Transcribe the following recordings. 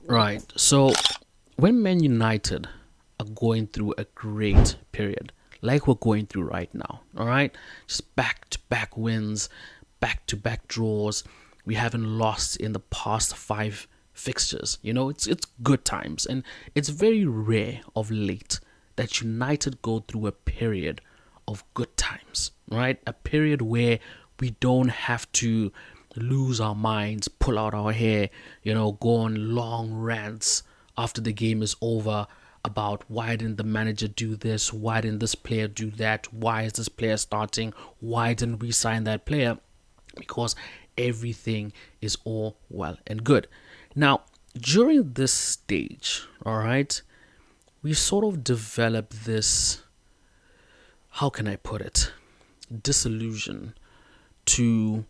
Right. So when Man United are going through a great period, like we're going through right now, all right, just back to back wins, back to back draws. We haven't lost in the past five fixtures. It's good times, and it's very rare of late that United go through a period of good times, right? A period where we don't have to lose our minds, pull out our hair, go on long rants after the game is over about why didn't the manager do this, why didn't this player do that, why is this player starting, why didn't we sign that player? Because everything is all well and good. Now, during this stage, all right, we sort of develop this, how can I put it, disillusion to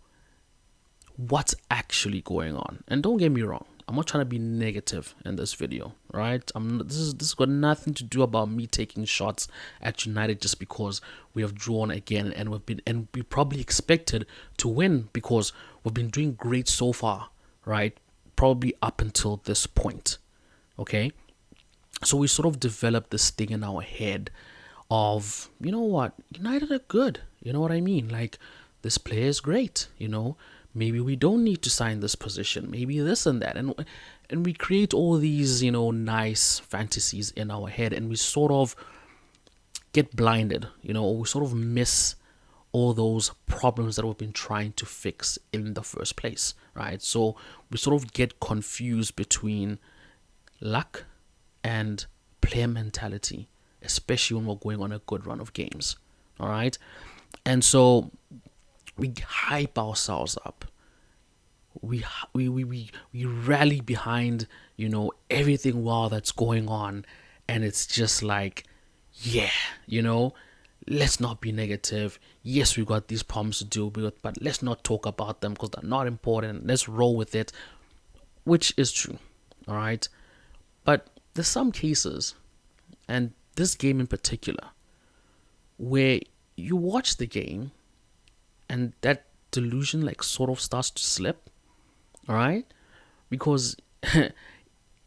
what's actually going on. And don't get me wrong, I'm not trying to be negative in this video, right? This has got nothing to do about me taking shots at United just because we have drawn again and we probably expected to win because we've been doing great so far, right? Probably up until this point. Okay? So we sort of developed this thing in our head of, you know what, United are good. You know what I mean? Like, this player is great, maybe we don't need to sign this position, maybe this and that, and we create all these nice fantasies in our head, and we sort of get blinded, or we sort of miss all those problems that we've been trying to fix in the first place, right? So we sort of get confused between luck and player mentality, especially when we're going on a good run of games, all right? And so we hype ourselves up. We rally behind everything well that's going on, and it's just like, yeah, let's not be negative. Yes, we've got these problems to deal with, but let's not talk about them because they're not important. Let's roll with it, which is true, all right? But there's some cases, and this game in particular, where you watch the game and that delusion like sort of starts to slip, all right? Because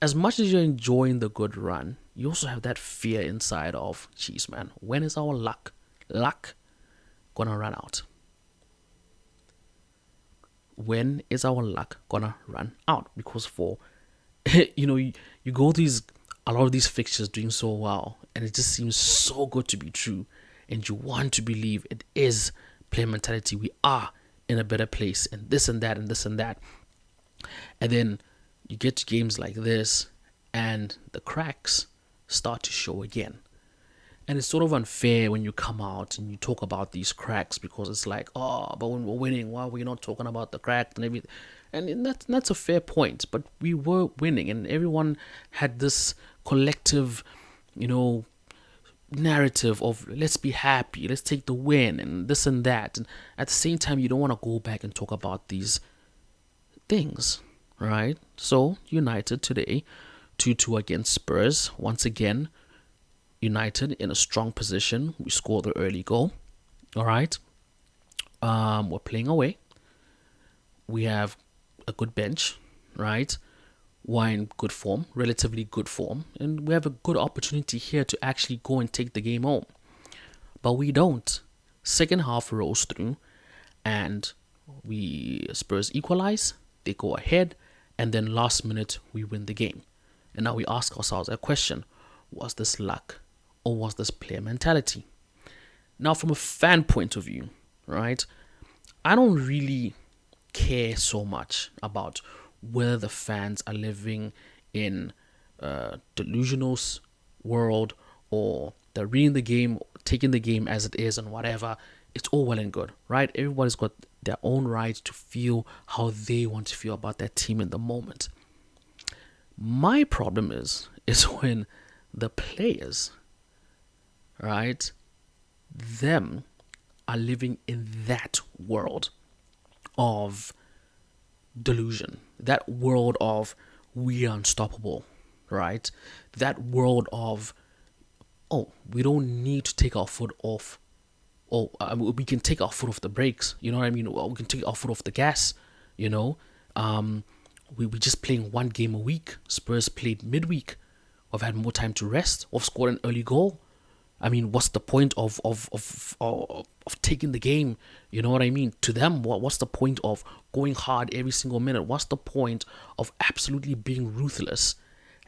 as much as you're enjoying the good run, you also have that fear inside of, geez, man, when is our luck gonna run out? When is our luck gonna run out? Because for you go these a lot of these fixtures doing so well, and it just seems so good to be true, and you want to believe it is player mentality. We are in a better place, and this and that and this and that. And then you get to games like this, and the cracks start to show again. And it's sort of unfair when you come out and you talk about these cracks, because it's like, oh, but when we're winning, why are we not talking about the cracks and everything? And that's a fair point, but we were winning, and everyone had this collective, narrative of let's be happy, let's take the win, and this and that. And at the same time, you don't want to go back and talk about these things, right? So United today, 2-2 against Spurs. Once again, United in a strong position. We scored the early goal. All right. We're playing away. We have a good bench, right? We're in good form, relatively good form, and we have a good opportunity here to actually go and take the game home. But we don't. Second half rolls through, and Spurs equalize. They go ahead, and then last minute we win the game. And now we ask ourselves a question: was this luck, or was this player mentality? Now, from a fan point of view, right, I don't really care so much about whether the fans are living in a delusional world, or they're reading the game, taking the game as it is, and whatever. It's all well and good, right? Everybody's got their own right to feel how they want to feel about their team in the moment. My problem is when the players, right, them are living in that world of delusion, that world of we are unstoppable, right? That world of, oh, we don't need to take our foot off. Oh, we can take our foot off the brakes. You know what I mean? Well, we can take our foot off the gas. You know, we just playing one game a week. Spurs played midweek. We've had more time to rest. We've scored an early goal. I mean, what's the point of taking the game? You know what I mean? To them, what's the point of going hard every single minute? What's the point of absolutely being ruthless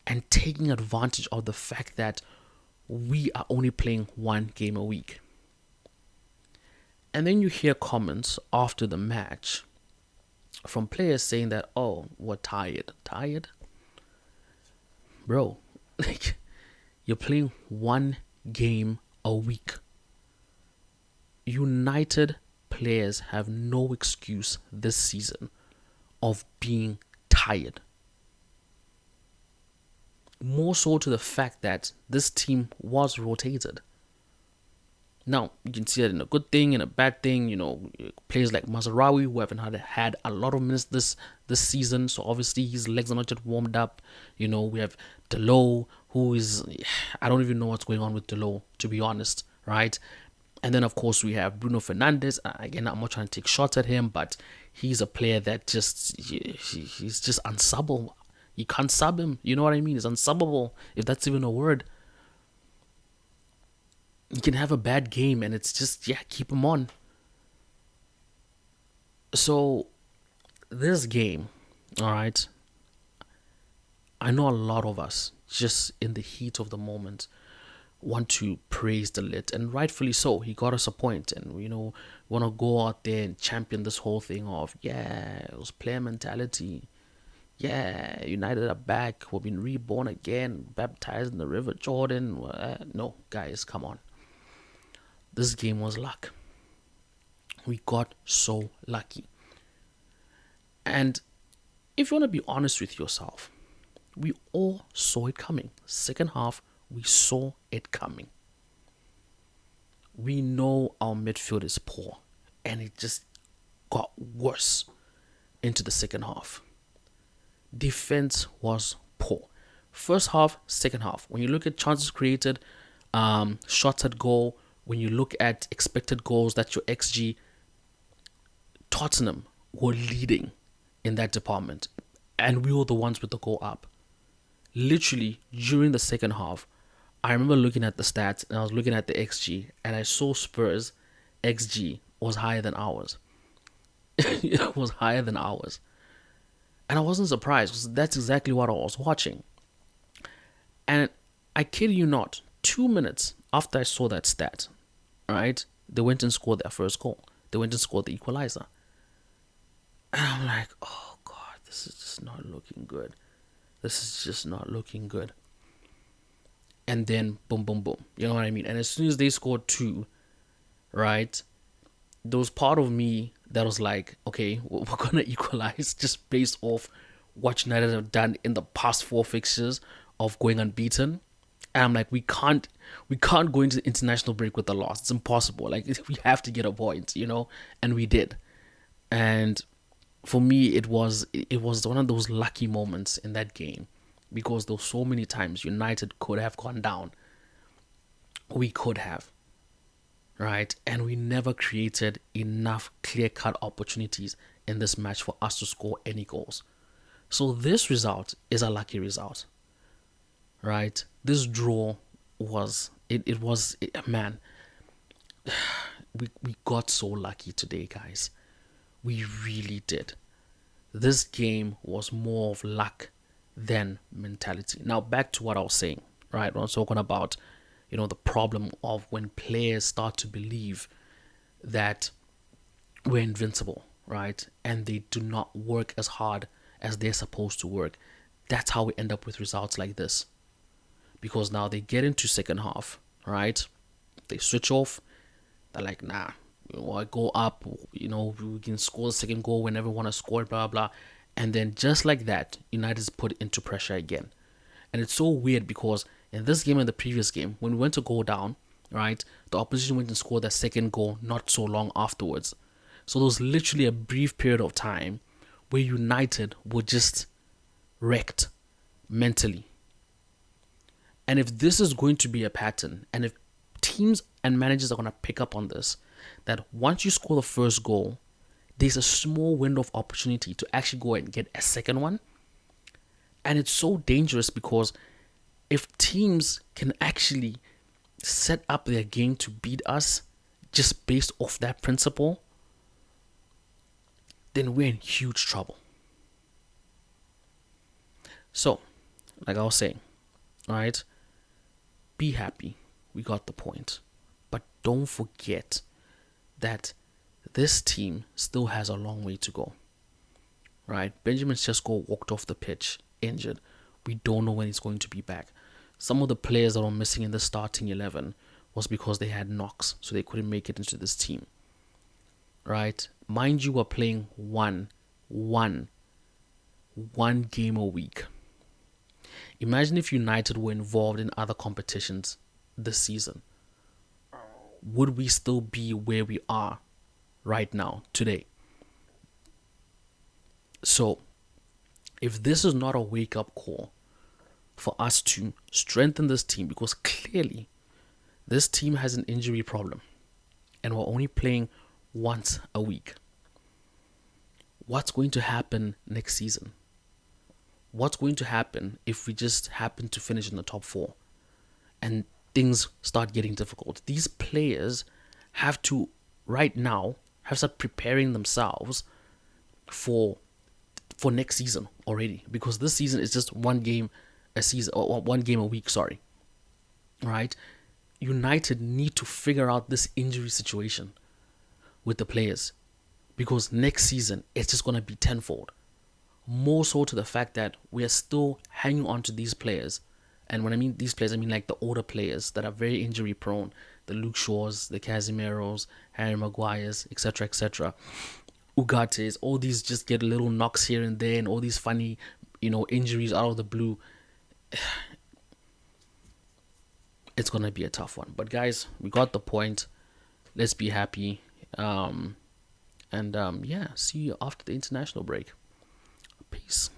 and taking advantage of the fact that we are only playing one game a week? And then you hear comments after the match from players saying that, oh, we're tired. Tired? Bro, like, you're playing one game a week. United players have no excuse this season of being tired. More so to the fact that this team was rotated. Now, you can see it in a good thing, in a bad thing. You know, players like Mazraoui, who haven't had a lot of minutes this season, so obviously his legs are not yet warmed up. You know, we have De Ligt, who is, I don't even know what's going on with De Ligt, to be honest, right? And then, of course, we have Bruno Fernandes. Again, I'm not trying to take shots at him, but he's a player that he's just unsubbable. You can't sub him. You know what I mean? He's unsubbable, if that's even a word. You can have a bad game and it's just, keep him on. So, this game, all right, I know a lot of us, just in the heat of the moment, want to praise De Ligt, and rightfully so. He got us a point, and, you know, want to go out there and champion this whole thing of, it was player mentality. United are back. We've been reborn again, baptized in the River Jordan. No, guys, come on. This game was luck. We got so lucky. And if you want to be honest with yourself, we all saw it coming. Second half, we saw it coming. We know our midfield is poor, and it just got worse into the second half. Defense was poor. First half, second half. When you look at chances created, shots at goal, when you look at expected goals, that's your XG, Tottenham were leading in that department, and we were the ones with the goal up. Literally, during the second half, I remember looking at the stats, and I was looking at the XG, and I saw Spurs' XG was higher than ours. It was higher than ours. And I wasn't surprised, because that's exactly what I was watching. And I kid you not, 2 minutes after I saw that stat, right, they went and scored their first goal. They went and scored the equalizer. And I'm like, oh God, this is just not looking good. This is just not looking good. And then boom, boom, boom. You know what I mean? And as soon as they scored 2, right, there was part of me that was like, okay, we're going to equalize just based off what United have done in the past 4 fixtures of going unbeaten. And I'm like, we can't go into the international break with a loss. It's impossible. Like, we have to get a point, you know? And we did. And for me, it was one of those lucky moments in that game, because there were so many times United could have gone down. We could have, right? And we never created enough clear-cut opportunities in this match for us to score any goals. So this result is a lucky result, right? This draw was, man, we got so lucky today, guys. We really did. This game was more of luck than mentality. Now, back to what I was saying, right? When I was talking about, you know, the problem of when players start to believe that we're invincible, right? And they do not work as hard as they're supposed to work. That's how we end up with results like this. Because now they get into second half, right? They switch off. They're like, nah, I go up, you know, we can score the second goal whenever we want to score, blah, blah, blah. And then just like that, United's put into pressure again. And it's so weird because in this game and the previous game, when we went to go down, right, the opposition went and scored their second goal not so long afterwards. So there was literally a brief period of time where United were just wrecked mentally. And if this is going to be a pattern, and if teams and managers are going to pick up on this, that once you score the first goal, there's a small window of opportunity to actually go and get a second one, And it's so dangerous because if teams can actually set up their game to beat us just based off that principle, then we're in huge trouble. So, like I was saying, all right, be happy. We got the point. But don't forget that this team still has a long way to go. Right? Benjamin Sesko walked off the pitch injured. We don't know when he's going to be back. Some of the players that were missing in the starting 11 was because they had knocks, so they couldn't make it into this team. Right? Mind you, we're playing one game a week. Imagine if United were involved in other competitions this season. Would we still be where we are right now, today? So, if this is not a wake-up call for us to strengthen this team, because clearly this team has an injury problem and we're only playing once a week, what's going to happen next season? What's going to happen if we just happen to finish in the top 4 and things start getting difficult? These players have to, right now, have started preparing themselves for next season already, because this season is just one game a season, or one game a week, sorry. Right? United need to figure out this injury situation with the players, because next season it's just going to be tenfold. More so to the fact that we are still hanging on to these players. And when I mean these players, I mean like the older players that are very injury prone, the Luke Shaws, the Casemiros, Harry Maguires, etc., etc., Ugates. All these just get little knocks here and there, and all these funny, injuries out of the blue. It's gonna be a tough one. But guys, we got the point. Let's be happy. Yeah, see you after the international break. Peace.